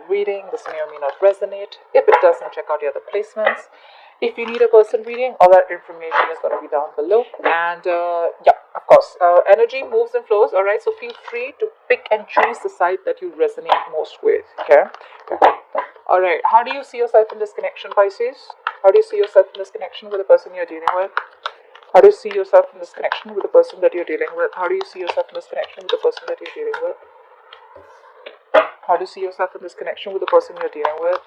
reading. This may or may not resonate. If it doesn't, check out the other placements. If you need a person reading, all that information is going to be down below. And yeah, of course, energy moves and flows. All right, so feel free to pick and choose the side that you resonate most with. Okay. All right. How do you see yourself in this connection, Pisces? How do you see yourself in this connection with the person you're dealing with? How do you see yourself in this connection with the person that you're dealing with? How do you see yourself in this connection with the person that you're dealing with? How do you see yourself in this connection with the person you're dealing with?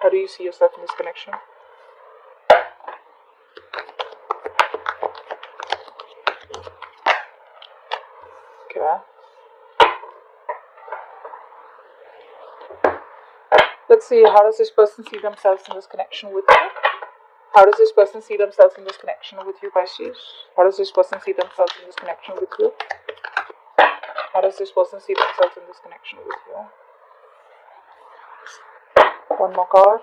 How do you see yourself in this connection? Okay. Let's see, how does this person see themselves in this connection with you? How does this person see themselves in this connection with you, Pisces? How does this person see themselves in this connection with you? How does this person see themselves in this connection with you? One more card.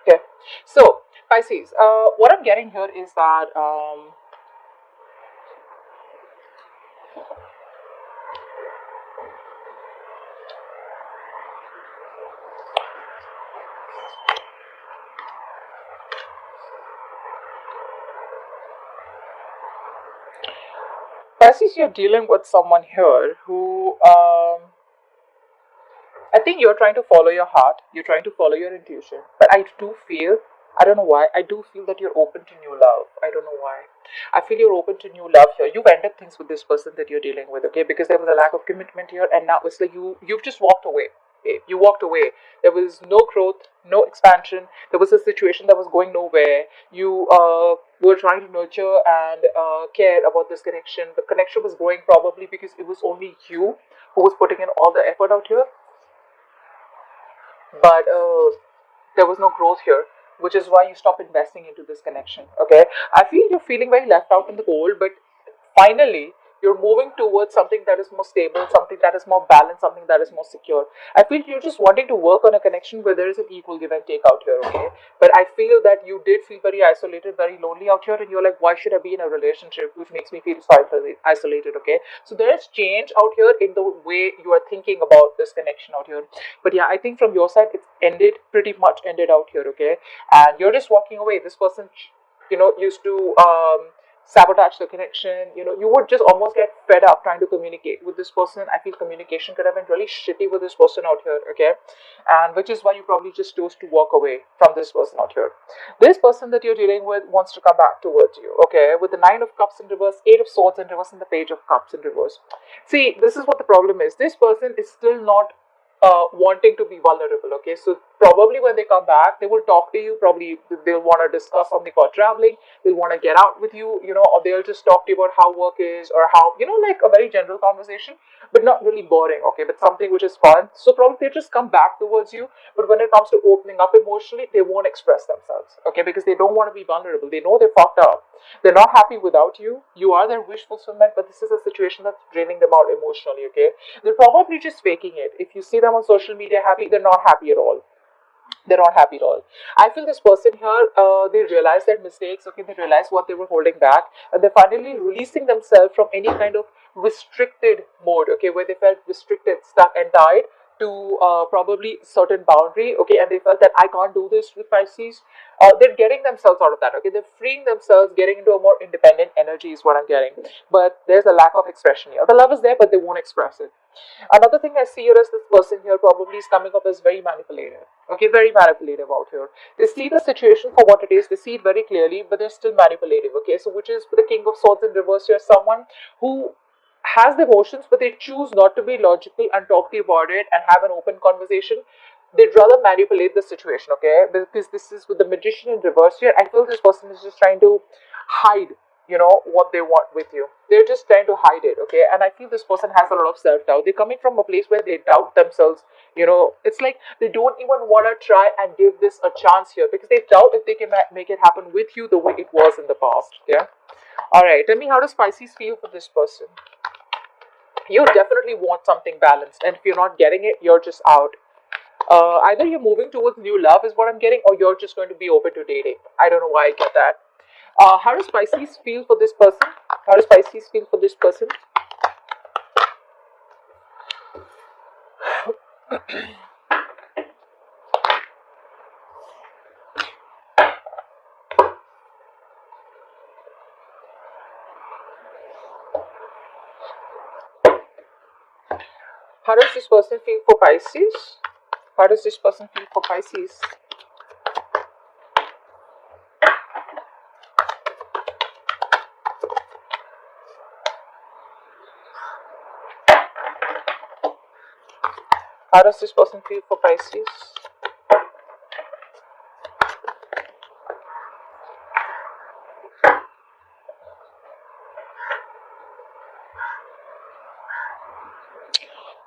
Okay, so Pisces, what I'm getting here is that Pisces, you're dealing with someone here who, I think you're trying to follow your heart, you're trying to follow your intuition, but I do feel, I don't know why, I do feel that you're open to new love. I don't know why. I feel you're open to new love here. You've ended things with this person that you're dealing with, okay? Because there was a lack of commitment here, and now it's like you've just walked away. Okay? You walked away. There was no growth, no expansion. There was a situation that was going nowhere. You were trying to nurture and care about this connection. The connection was growing probably because it was only you who was putting in all the effort out here. But there was no growth here, which is why you stop investing into this connection. Okay, I feel you're feeling very left out in the cold, but finally you're moving towards something that is more stable, something that is more balanced, something that is more secure. I feel you're just wanting to work on a connection where there is an equal give and take out here. Okay, but I feel that you did feel very isolated, very lonely out here, and you're like, why should I be in a relationship which makes me feel so isolated? Okay, so there is change out here in the way you are thinking about this connection out here. But yeah, I think from your side it's ended, pretty much ended out here. Okay, and you're just walking away. This person, used to sabotage the connection. You would just almost get fed up trying to communicate with this person. I feel communication could have been really shitty with this person out here. Okay, and which is why you probably just chose to walk away from this person out here. This person that you're dealing with wants to come back towards you. Okay, with the 9 of Cups in reverse, 8 of Swords in reverse, and the Page of Cups in reverse. See, this is what the problem is. This person is still not wanting to be vulnerable. Okay, so probably when they come back, they will talk to you. Probably they'll want to discuss something about traveling. They'll want to get out with you, or they'll just talk to you about how work is, or how, like a very general conversation, but not really boring. Okay, but something which is fun. So probably they just come back towards you. But when it comes to opening up emotionally, they won't express themselves. Okay, because they don't want to be vulnerable. They know they're fucked up. They're not happy without you. You are their wish fulfillment, but this is a situation that's draining them out emotionally. Okay, they're probably just faking it. If you see them on social media happy, they're not happy at all. They're not happy at all. I feel this person here, they realize their mistakes. Okay, they realize what they were holding back, and they're finally releasing themselves from any kind of restricted mode. Okay, where they felt restricted, stuck, and tied to probably certain boundary. Okay, and they felt that I can't do this with Pisces. They're getting themselves out of that. Okay, they're freeing themselves, getting into a more independent energy is what I'm getting. But there's a lack of expression here. The love is there, but they won't express it. Another thing I see here is this person here probably is coming up as very manipulative. Okay, very manipulative out here. They see the situation for what it is. They see it very clearly, but they're still manipulative. Okay, so which is the King of Swords in reverse here, someone who has the emotions, but they choose not to be logical and talk to you about it and have an open conversation. They'd rather manipulate the situation. Okay, because this is with the Magician in reverse here. I feel this person is just trying to hide what they want with you. They're just trying to hide it. Okay, and I feel this person has a lot of self-doubt. They're coming from a place where they doubt themselves. It's like they don't even want to try and give this a chance here, because they doubt if they can make it happen with you the way it was in the past. Yeah, all right, tell me, how does Pisces feel for this person? You definitely want something balanced, and if you're not getting it, you're just out. Either you're moving towards new love is what I'm getting, or you're just going to be open to dating. I don't know why I get that. How does Pisces feel for this person? How does Pisces feel for this person? How does this person feel for Pisces? How does this person feel for Pisces? How does this person feel for Pisces?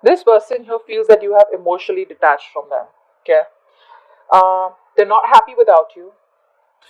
This person here feels that you have emotionally detached from them. Okay. They're not happy without you.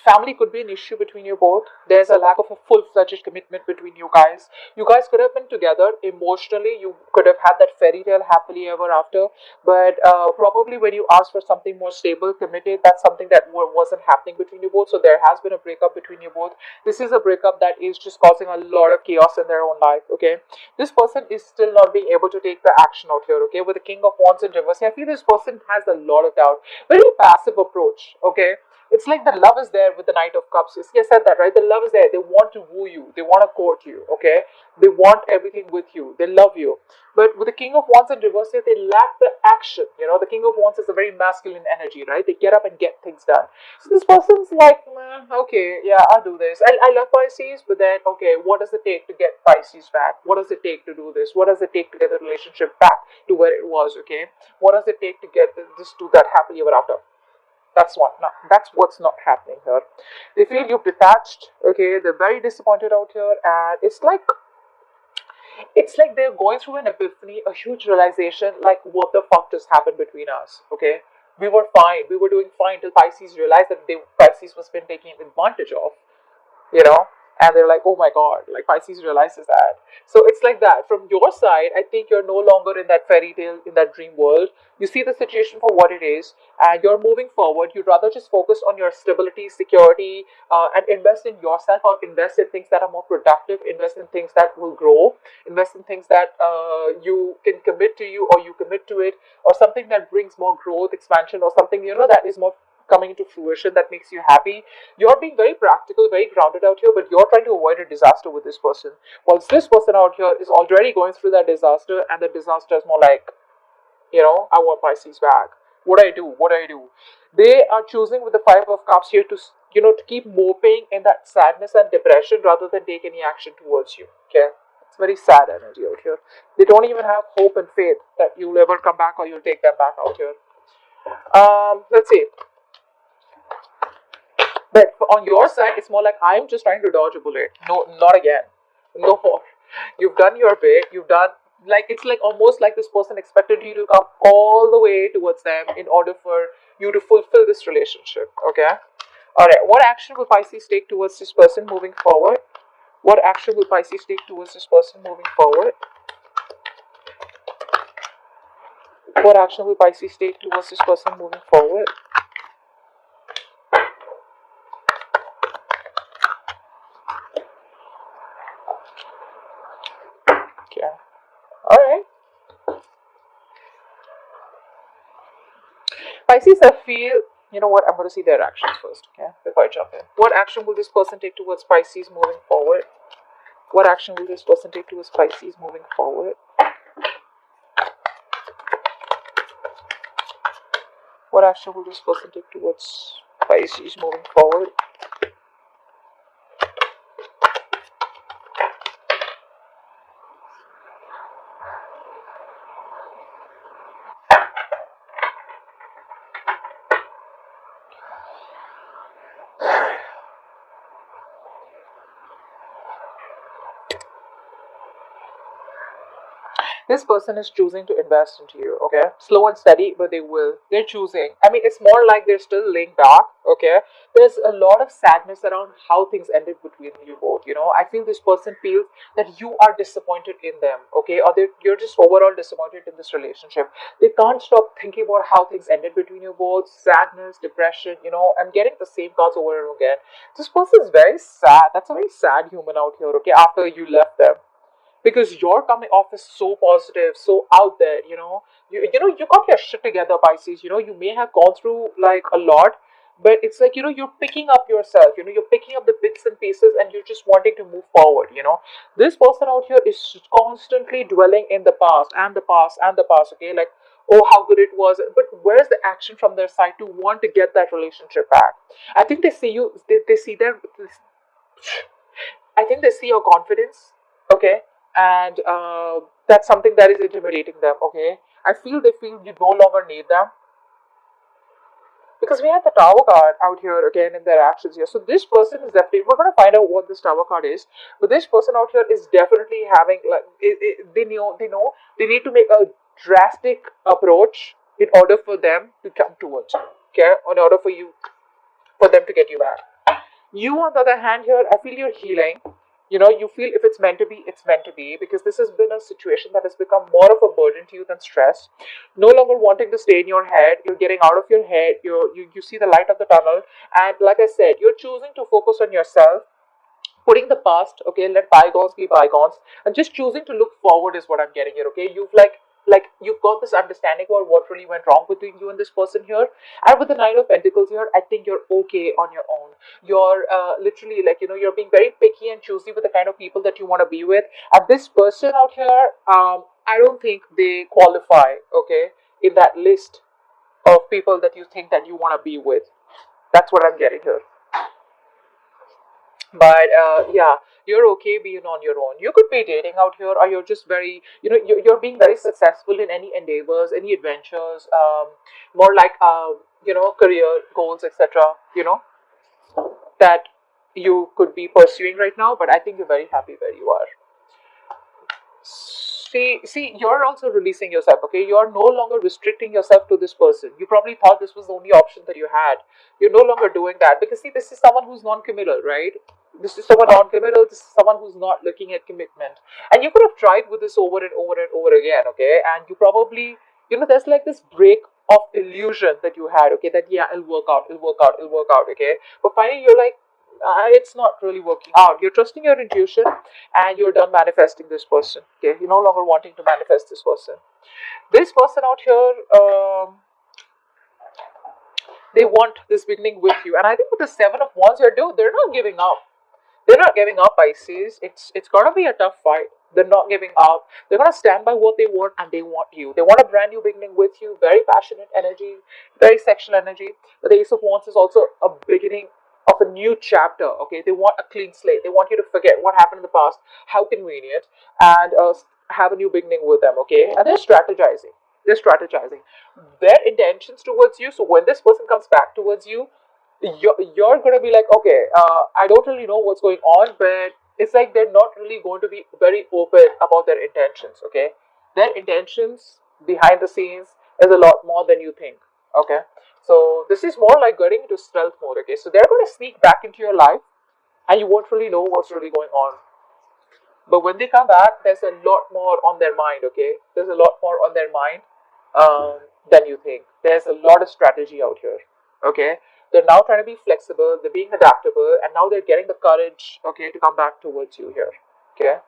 Family could be an issue between you both. There's a lack of a full-fledged commitment between you guys. You guys could have been together emotionally. You could have had that fairy tale happily ever after. But probably when you ask for something more stable, committed, that's something that wasn't happening between you both. So there has been a breakup between you both. This is a breakup that is just causing a lot of chaos in their own life. Okay, this person is still not being able to take the action out here. Okay, with the King of Wands in reverse, I feel this person has a lot of doubt. Very passive approach. Okay, it's like the love is there with the Knight of Cups. You see, I said that, right? The love is there. They want to woo you. They want to court you, okay? They want everything with you. They love you. But with the King of Wands in reverse here, they lack the action. You know, the King of Wands is a very masculine energy, right? They get up and get things done. So this person's like, okay, yeah, I'll do this. I love Pisces, but then, okay, what does it take to get Pisces back? What does it take to do this? What does it take to get the relationship back to where it was, okay? What does it take to get this to that happily ever after? That's what not. That's what's not happening here. They feel you've detached. Okay, they're very disappointed out here, and it's like they're going through an epiphany, a huge realization. Like, what the fuck just happened between us? Okay, we were fine. We were doing fine till Pisces realized that Pisces was been taken advantage of, you know, and they're like, oh my god, like Pisces realizes that. So it's like that from your side. I think you're no longer in that fairy tale, in that dream world. You see the situation for what it is, and you're moving forward. You'd rather just focus on your stability, security, and invest in yourself, or invest in things that are more productive, invest in things that will grow, invest in things that you can commit to, you or you commit to it, or something that brings more growth, expansion, or something, that is more coming into fruition, that makes you happy. You're being very practical, very grounded out here, but you're trying to avoid a disaster with this person. Whilst this person out here is already going through that disaster, and the disaster is more like, I want Pisces back. What do I do? What do I do? They are choosing with the Five of Cups here to, to keep moping in that sadness and depression rather than take any action towards you. Okay? It's very sad energy out here. They don't even have hope and faith that you'll ever come back or you'll take them back out here. Let's see. But on your side, it's more like, I'm just trying to dodge a bullet. No, not again. No more. You've done your bit. You've done, like, it's like almost like this person expected you to come all the way towards them in order for you to fulfill this relationship. Okay? Alright, what action will Pisces take towards this person moving forward? What action will Pisces take towards this person moving forward? What action will Pisces take towards this person moving forward? Okay. Alright. Pisces, I feel, you know what, I'm going to see their actions first, okay, before I jump in. What action will this person take towards Pisces moving forward? What action will this person take towards Pisces moving forward? What action will this person take towards Pisces moving forward? This person is choosing to invest into you, okay? Slow and steady, but they will. They're choosing. I mean, it's more like they're still laying back, okay? There's a lot of sadness around how things ended between you both, you know? I feel this person feels that you are disappointed in them, okay? Or you're just overall disappointed in this relationship. They can't stop thinking about how things ended between you both. Sadness, depression, you know? I'm getting the same cards over and over again. This person is very sad. That's a very sad human out here, okay? After you left them, because you're coming off as so positive, so out there, you know. You got your shit together, Pisces. You know, you may have gone through like a lot, but it's like, you know, you're picking up yourself, you know, you're picking up the bits and pieces, and you're just wanting to move forward, you know. This person out here is constantly dwelling in the past and the past and the past, okay, like, oh, how good it was, but where's the action from their side to want to get that relationship back? I think they see you, they see their, I think they see your confidence, okay, and that's something that is intimidating them, okay. They feel you no longer need them, because we have the Tower card out here again in their actions here. So this person is definitely, we're going to find out what this Tower card is, but this person out here is definitely having like they know they need to make a drastic approach in order for them to come towards you, okay, in order for them to get you back. You, on the other hand, here, I feel you're healing. You know, you feel if it's meant to be, it's meant to be, because this has been a situation that has become more of a burden to you than stress. No longer wanting to stay in your head, you're getting out of your head, you see the light of the tunnel, and like I said, you're choosing to focus on yourself, putting the past, okay, let bygones be bygones, and just choosing to look forward is what I'm getting here, okay? You've you've got this understanding about what really went wrong between you and this person here, and with the Knight of Pentacles here, I think you're okay on your own. You're literally, like, you know, you're being very picky and choosy with the kind of people that you want to be with, and this person out here, I don't think they qualify, okay, in that list of people that you think that you want to be with. That's what I'm getting here. But yeah, you're okay being on your own. You could be dating out here, or you're just very, you know, you're being very successful in any endeavors, any adventures, more like you know, career goals, etc., you know, that you could be pursuing right now. But I think you're very happy where you are. See, you're also releasing yourself, okay? You're no longer restricting yourself to this person. You probably thought this was the only option that you had. You're no longer doing that, because see, this is someone who's non-committal, right? This is someone non-committal. This is someone who's not looking at commitment. And you could have tried with this over and over and over again, okay? And you probably, you know, there's like this break of illusion that you had, okay? That yeah, it'll work out, it'll work out, it'll work out, okay? But finally, you're like, it's not really working out. You're trusting your intuition, and you're done manifesting this person, okay? You're no longer wanting to manifest this person. This person out here, they want this beginning with you, and I think with the Seven of Wands here, dude, they're not giving up. They're not giving up, Pisces. It's gonna be a tough fight. They're not giving up. They're gonna stand by what they want, and they want you. They want a brand new beginning with you. Very passionate energy, very sexual energy. But the Ace of Wands is also a beginning of a new chapter. Okay, they want a clean slate. They want you to forget what happened in the past. How convenient, and have a new beginning with them. Okay, and they're strategizing. They're strategizing. Their intentions towards you. So when this person comes back towards you, you're going to be like, okay, I don't really know what's going on, but it's like they're not really going to be very open about their intentions, okay? Their intentions behind the scenes is a lot more than you think, okay? So this is more like getting into stealth mode, okay? So they're going to sneak back into your life, and you won't really know what's really going on. But when they come back, there's a lot more on their mind, okay? There's a lot more on their mind than you think. There's a lot of strategy out here, okay? They're now trying to be flexible, they're being adaptable, and now they're getting the courage, okay, to come back towards you here, okay?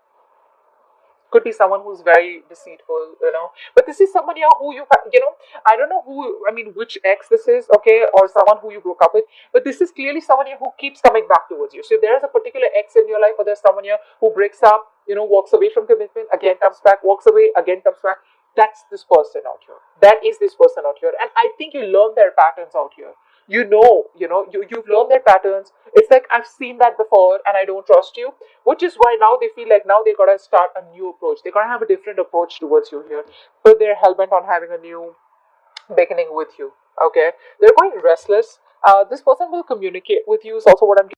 Could be someone who's very deceitful, you know, but this is someone here who you know, I don't know who, I mean, which ex this is, okay, or someone who you broke up with, but this is clearly someone here who keeps coming back towards you. So if there is a particular ex in your life, or there's someone here who breaks up, you know, walks away from commitment, again comes back, walks away, again comes back, that's this person out here. That is this person out here. And I think you learn their patterns out here. You've learned their patterns. It's like, I've seen that before and I don't trust you, which is why now they feel like now they gotta start a new approach. They gotta have a different approach towards you here, but they're hell-bent on having a new beginning with you, okay? They're going restless. This person will communicate with you is also what I'm